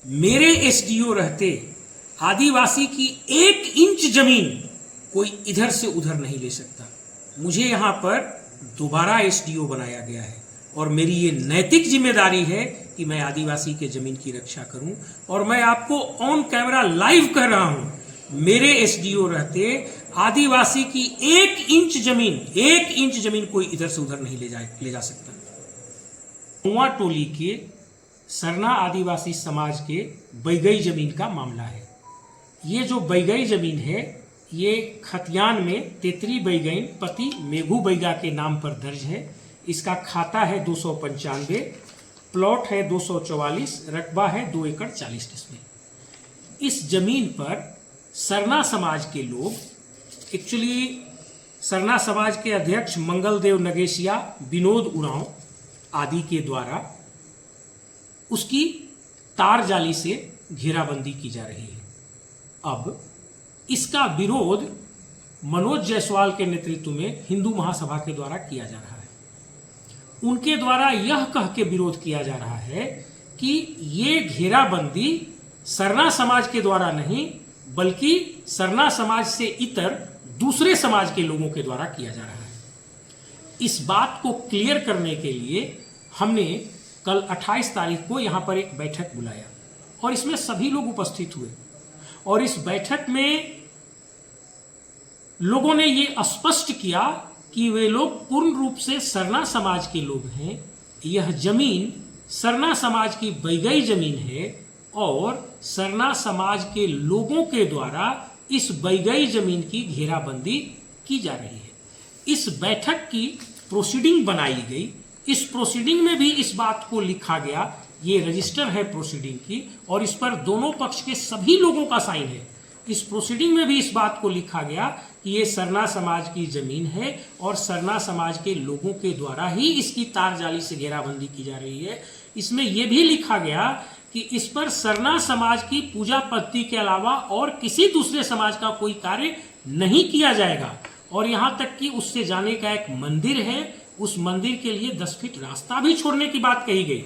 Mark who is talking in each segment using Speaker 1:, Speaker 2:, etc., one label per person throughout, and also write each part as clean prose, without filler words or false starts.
Speaker 1: मेरे एसडीओ रहते आदिवासी की 1 इंच जमीन कोई इधर से उधर नहीं ले सकता। मुझे यहां पर दोबारा एसडीओ बनाया गया है और मेरी ये नैतिक जिम्मेदारी है कि मैं आदिवासी के जमीन की रक्षा करूं। और मैं आपको ऑन कैमरा लाइव कह रहा हूं, मेरे एसडीओ रहते आदिवासी की 1 इंच जमीन कोई इधर से उधर नहीं ले जा सकता। कुआं टोली के सरना आदिवासी समाज के बैगई जमीन का मामला है। ये जो बैगई जमीन है ये खतियान में तेतरी बैगईन पति मेघू बैगा के नाम पर दर्ज है। इसका खाता है 295, प्लॉट है 244, रकबा है 2 एकड़ 40 डिसमिल। इस जमीन पर सरना समाज के लोग, एक्चुअली सरना समाज के अध्यक्ष मंगलदेव नगेशिया, विनोद उरांव आदि के द्वारा उसकी तार जाली से घेराबंदी की जा रही है। अब इसका विरोध मनोज जायसवाल के नेतृत्व में हिंदू महासभा के द्वारा किया जा रहा है। उनके द्वारा यह कह के विरोध किया जा रहा है कि ये घेराबंदी सरना समाज के द्वारा नहीं बल्कि सरना समाज से इतर दूसरे समाज के लोगों के द्वारा किया जा रहा है। इस बात को क्लियर करने के लिए हमने कल 28 तारीख को यहां पर एक बैठक बुलाया और इसमें सभी लोग उपस्थित हुए। और इस बैठक में लोगों ने ये स्पष्ट किया कि वे लोग पूर्ण रूप से सरना समाज के लोग हैं। यह जमीन सरना समाज की बैगई जमीन है और सरना समाज के लोगों के द्वारा इस बैगई जमीन की घेराबंदी की जा रही है। इस बैठक की प्रोसीडिंग बनाई गई। इस प्रोसीडिंग में भी इस बात को लिखा गया, ये रजिस्टर है प्रोसीडिंग की और इस पर दोनों पक्ष के सभी लोगों का साइन है। इस प्रोसीडिंग में भी इस बात को लिखा गया कि ये सरना समाज की जमीन है और सरना समाज के लोगों के द्वारा ही इसकी तार जाली से घेराबंदी की जा रही है। इसमें यह भी लिखा गया कि इस पर सरना समाज की पूजा पद्धति के अलावा और किसी दूसरे समाज का कोई कार्य नहीं किया जाएगा। और यहां तक कि उससे जाने का एक मंदिर है, उस मंदिर के लिए 10 फीट रास्ता भी छोड़ने की बात कही गई।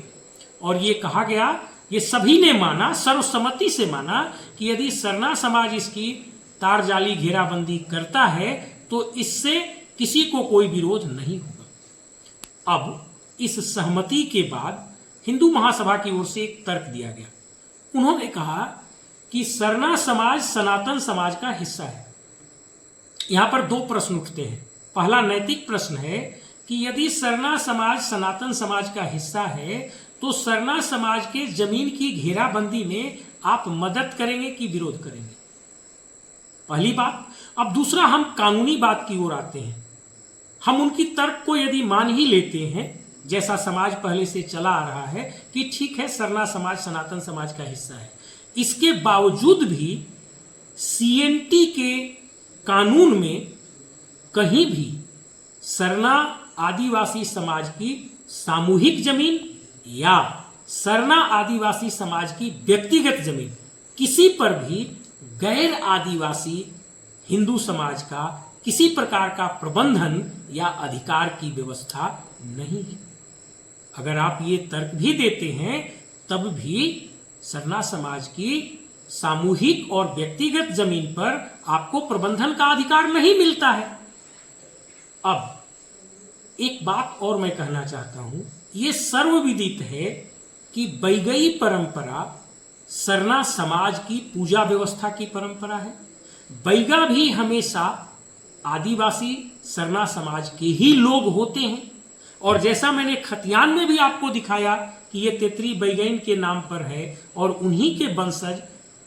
Speaker 1: और ये कहा गया, ये सभी ने माना, सर्वसम्मति से माना कि यदि सरना समाज इसकी तार जाली घेराबंदी करता है तो इससे किसी को कोई विरोध नहीं होगा। अब इस सहमति के बाद हिंदू महासभा की ओर से एक तर्क दिया गया। उन्होंने कहा कि सरना समाज सनातन समाज का हिस्सा है। यहां पर 2 प्रश्न उठते हैं। पहला नैतिक प्रश्न है कि यदि सरना समाज सनातन समाज का हिस्सा है तो सरना समाज के जमीन की घेराबंदी में आप मदद करेंगे कि विरोध करेंगे? पहली बात। अब दूसरा, हम कानूनी बात की ओर आते हैं। हम उनकी तर्क को यदि मान ही लेते हैं, जैसा समाज पहले से चला आ रहा है कि ठीक है सरना समाज सनातन समाज का हिस्सा है, इसके बावजूद भी सीएनटी के कानून में कहीं भी सरना आदिवासी समाज की सामूहिक जमीन या सरना आदिवासी समाज की व्यक्तिगत जमीन किसी पर भी गैर आदिवासी हिंदू समाज का किसी प्रकार का प्रबंधन या अधिकार की व्यवस्था नहीं है। अगर आप ये तर्क भी देते हैं तब भी सरना समाज की सामूहिक और व्यक्तिगत जमीन पर आपको प्रबंधन का अधिकार नहीं मिलता है। अब एक बात और मैं कहना चाहता हूं, यह सर्वविदित है कि बैगई परंपरा सरना समाज की पूजा व्यवस्था की परंपरा है। बैगा भी हमेशा आदिवासी सरना समाज के ही लोग होते हैं। और जैसा मैंने खतियान में भी आपको दिखाया कि ये तेतरी बैगईन के नाम पर है और उन्हीं के वंशज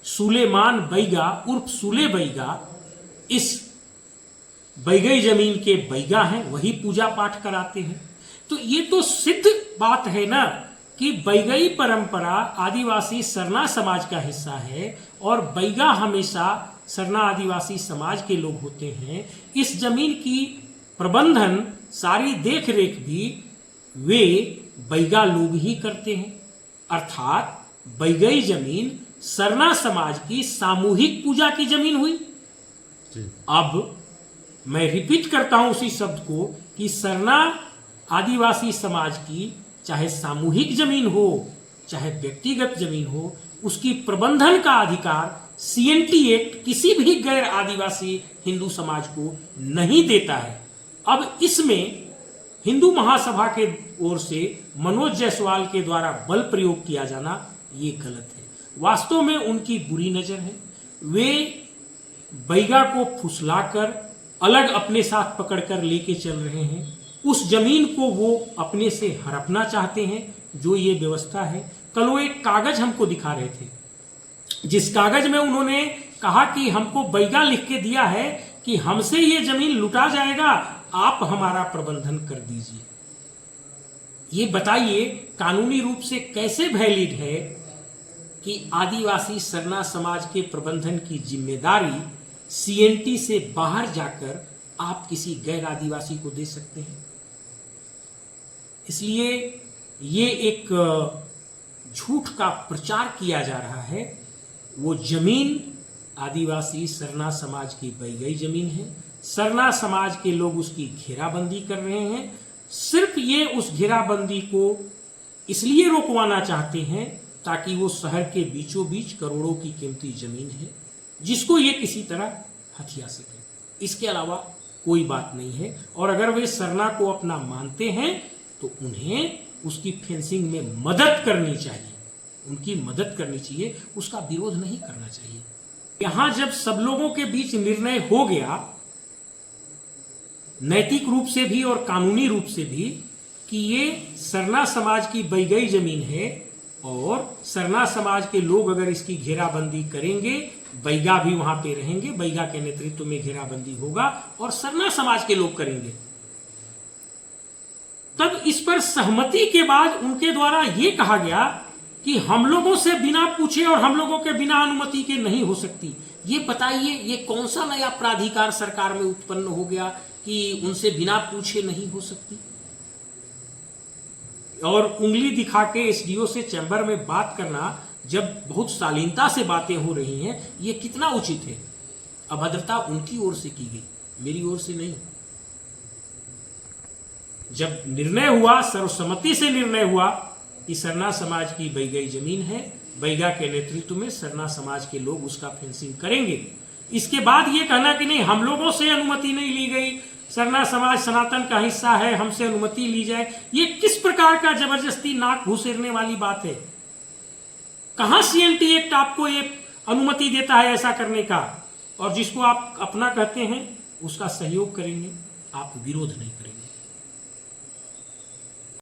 Speaker 1: सुलेमान बैगा उर्फ सुले बैगा इस बैगई जमीन के बैगा हैं, वही पूजा पाठ कराते हैं। तो ये तो सिद्ध बात है ना कि बैगई परंपरा आदिवासी सरना समाज का हिस्सा है और बैगा हमेशा सरना आदिवासी समाज के लोग होते हैं। इस जमीन की प्रबंधन, सारी देख रेख भी वे बैगा लोग ही करते हैं। अर्थात बैगई जमीन सरना समाज की सामूहिक पूजा की जमीन हुई। अब मैं रिपीट करता हूं उसी शब्द को कि सरना आदिवासी समाज की चाहे सामूहिक जमीन हो चाहे व्यक्तिगत जमीन हो, उसकी प्रबंधन का अधिकार सीएनटी एक्ट किसी भी गैर आदिवासी हिंदू समाज को नहीं देता है। अब इसमें हिंदू महासभा के ओर से मनोज जायसवाल के द्वारा बल प्रयोग किया जाना ये गलत है। वास्तव में उनकी बुरी नजर है। वे बैगा को फुसलाकर अलग अपने साथ पकड़कर लेके चल रहे हैं। उस जमीन को वो अपने से हड़पना चाहते हैं, जो ये व्यवस्था है। कल वो एक कागज हमको दिखा रहे थे, जिस कागज में उन्होंने कहा कि हमको बैगा लिख के दिया है कि हमसे ये जमीन लुटा जाएगा, आप हमारा प्रबंधन कर दीजिए। ये बताइए कानूनी रूप से कैसे वैलिड है कि आदिवासी सरना समाज के प्रबंधन की जिम्मेदारी सीएनटी से बाहर जाकर आप किसी गैर आदिवासी को दे सकते हैं। इसलिए ये एक झूठ का प्रचार किया जा रहा है। वो जमीन आदिवासी सरना समाज की बैगई जमीन है। सरना समाज के लोग उसकी घेराबंदी कर रहे हैं। सिर्फ ये उस घेराबंदी को इसलिए रोकवाना चाहते हैं ताकि वो शहर के बीचों बीच करोड़ों की कीमती जमीन है, जिसको ये किसी तरह हथिया सके। इसके अलावा कोई बात नहीं है। और अगर वे सरना को अपना मानते हैं तो उन्हें उसकी फेंसिंग में मदद करनी चाहिए, उनकी मदद करनी चाहिए, उसका विरोध नहीं करना चाहिए। यहां जब सब लोगों के बीच निर्णय हो गया, नैतिक रूप से भी और कानूनी रूप से भी, कि ये सरना समाज की बैगई जमीन है और सरना समाज के लोग अगर इसकी घेराबंदी करेंगे, बैगा भी वहां पे रहेंगे, बैगा के नेतृत्व में घेराबंदी होगा और सरना समाज के लोग करेंगे, तब इस पर सहमति के बाद उनके द्वारा यह कहा गया कि हम लोगों से बिना पूछे और हम लोगों के बिना अनुमति के नहीं हो सकती। ये बताइए, ये कौन सा नया प्राधिकार सरकार में उत्पन्न हो गया कि उनसे बिना पूछे नहीं हो सकती? और उंगली दिखा के एसडीओ से चैम्बर में बात करना, जब बहुत शालीनता से बातें हो रही हैं, ये कितना उचित है? अभद्रता उनकी ओर से की गई, मेरी ओर से नहीं। जब निर्णय हुआ, सर्वसम्मति से निर्णय हुआ कि सरना समाज की बैगई जमीन है, बैगा के नेतृत्व में सरना समाज के लोग उसका फेंसिंग करेंगे। इसके बाद ये कहना कि नहीं, हम लोगों से अनुमति नहीं ली गई, सरना समाज सनातन का हिस्सा है, हमसे अनुमति ली जाए, ये किस प्रकार का जबरदस्ती नाक घुसेरने वाली बात है? कहां सीएनटी एक्ट आपको ये अनुमति देता है ऐसा करने का? और जिसको आप अपना कहते हैं उसका सहयोग करेंगे, आप विरोध नहीं करेंगे।